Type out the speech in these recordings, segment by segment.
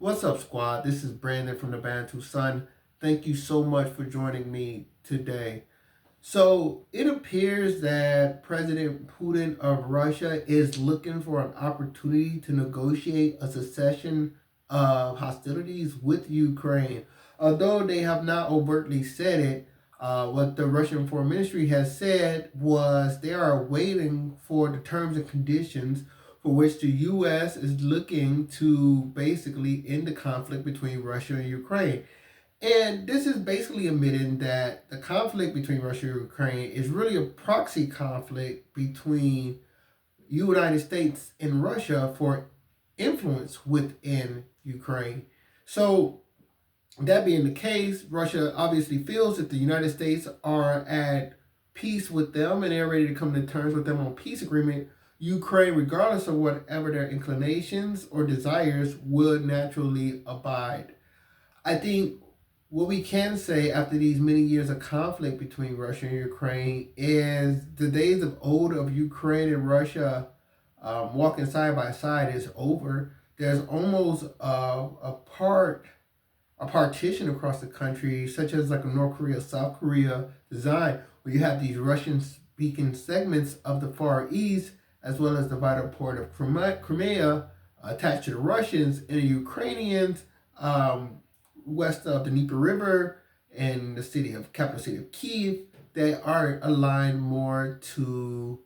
What's up, squad? This is Brandon from the Bantu Sun. Thank you so much for joining me today. So, it appears that President Putin of Russia is looking for an opportunity to negotiate a cessation of hostilities with Ukraine. Although they have not overtly said it, what the Russian Foreign Ministry has said was they are waiting for the terms and conditions for which the U.S. is looking to basically end the conflict between Russia and Ukraine. And this is basically admitting that the conflict between Russia and Ukraine is really a proxy conflict between United States and Russia for influence within Ukraine. So that being the case, Russia obviously feels that the United States are at peace with them and they're ready to come to terms with them on peace agreement. Ukraine, regardless of whatever their inclinations or desires, would naturally abide. I think what we can say after these many years of conflict between Russia and Ukraine is the days of old of Ukraine and Russia walking side by side is over. There's almost a partition across the country, such as like a North Korea, South Korea design, where you have these Russian speaking segments of the Far East, as well as the vital port of Crimea attached to the Russians, and the Ukrainians west of the Dnieper River and the capital city of Kiev that are aligned more to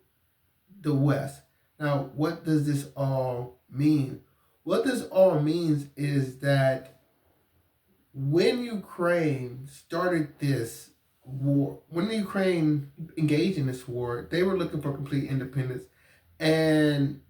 the west. Now, what does this all mean? What this all means is that when Ukraine started this war, when the Ukraine engaged in this war, they were looking for complete independence. And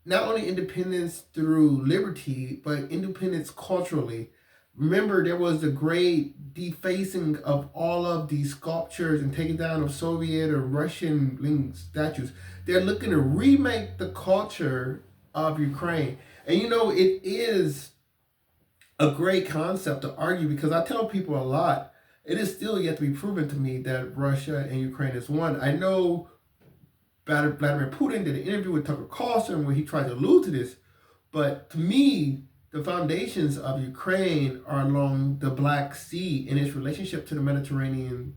not only independence through liberty, but independence culturally. Remember, there was a great defacing of all of these sculptures and taking down of Soviet or Russian statues. They're looking to remake the culture of Ukraine. And it is a great concept to argue because I tell people a lot. It is still yet to be proven to me that Russia and Ukraine is one. I know Vladimir Putin did an interview with Tucker Carlson where he tried to allude to this, but to me, the foundations of Ukraine are along the Black Sea in its relationship to the Mediterranean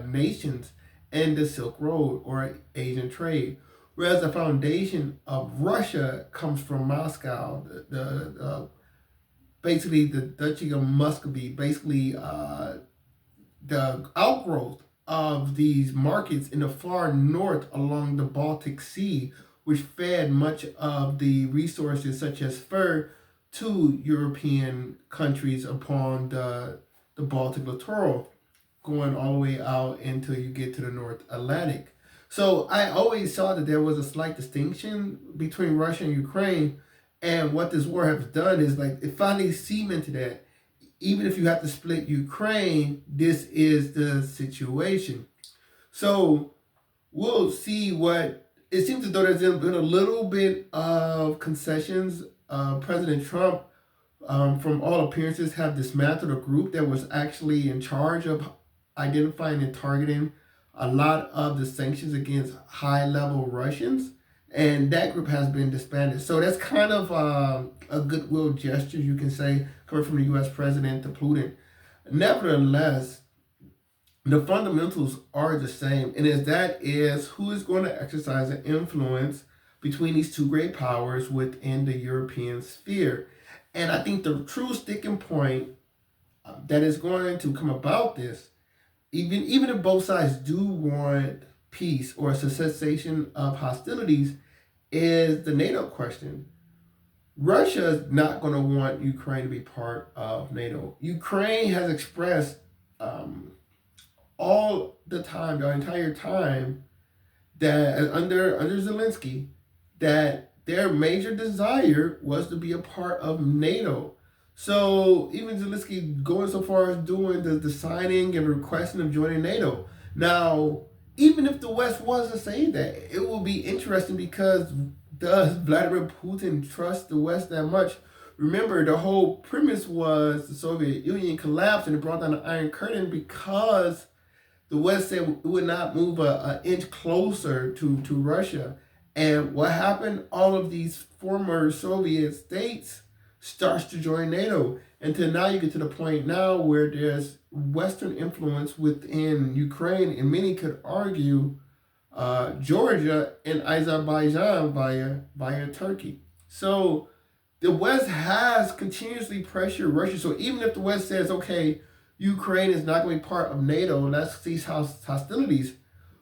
nations and the Silk Road or Asian trade. Whereas the foundation of Russia comes from Moscow, basically the Duchy of Muscovy, basically the outgrowth of these markets in the far north along the Baltic Sea, which fed much of the resources such as fur to European countries upon the Baltic littoral, going all the way out until you get to the North Atlantic. So I always saw that there was a slight distinction between Russia and Ukraine, and what this war has done is like it finally cemented that even if you have to split Ukraine, this is the situation. So we'll see what it seems as though there's been a little bit of concessions. President Trump, from all appearances, have dismantled a group that was actually in charge of identifying and targeting a lot of the sanctions against high-level Russians, and that group has been disbanded. So that's kind of a goodwill gesture, you can say, coming from the U.S. president to Putin. Nevertheless, the fundamentals are the same, and that is who is going to exercise an influence between these two great powers within the European sphere. And I think the true sticking point that is going to come about this, even if both sides do want peace or a cessation of hostilities, is the NATO question. Russia is not going to want Ukraine to be part of NATO. Ukraine has expressed all the time, the entire time, that under Zelensky, that their major desire was to be a part of NATO. So even Zelensky going so far as doing the signing and requesting of joining NATO. Now, even if the West was to say that, it will be interesting because does Vladimir Putin trust the West that much? Remember, the whole premise was the Soviet Union collapsed and it brought down the Iron Curtain because the West said it would not move an inch closer to Russia. And what happened? All of these former Soviet states starts to join NATO. Until now, you get to the point now where there's Western influence within Ukraine, and many could argue Georgia and Azerbaijan via Turkey. So the West has continuously pressured Russia. So even if the West says, okay, Ukraine is not going to be part of NATO, let's cease hostilities,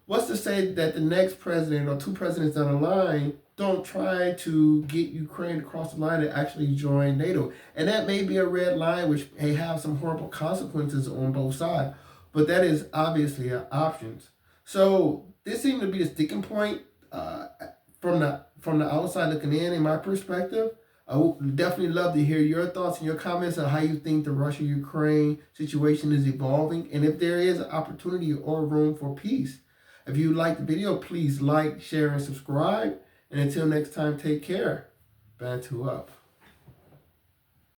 what's to say that the next president or two presidents down the line don't try to get Ukraine across the line and actually join NATO? And that may be a red line, which may have some horrible consequences on both sides. But that is obviously an option. So this seemed to be the sticking point from the outside looking in my perspective. I would definitely love to hear your thoughts and your comments on how you think the Russia-Ukraine situation is evolving, and if there is an opportunity or room for peace. If you like the video, please like, share, and subscribe. And until next time, take care. Bantu up.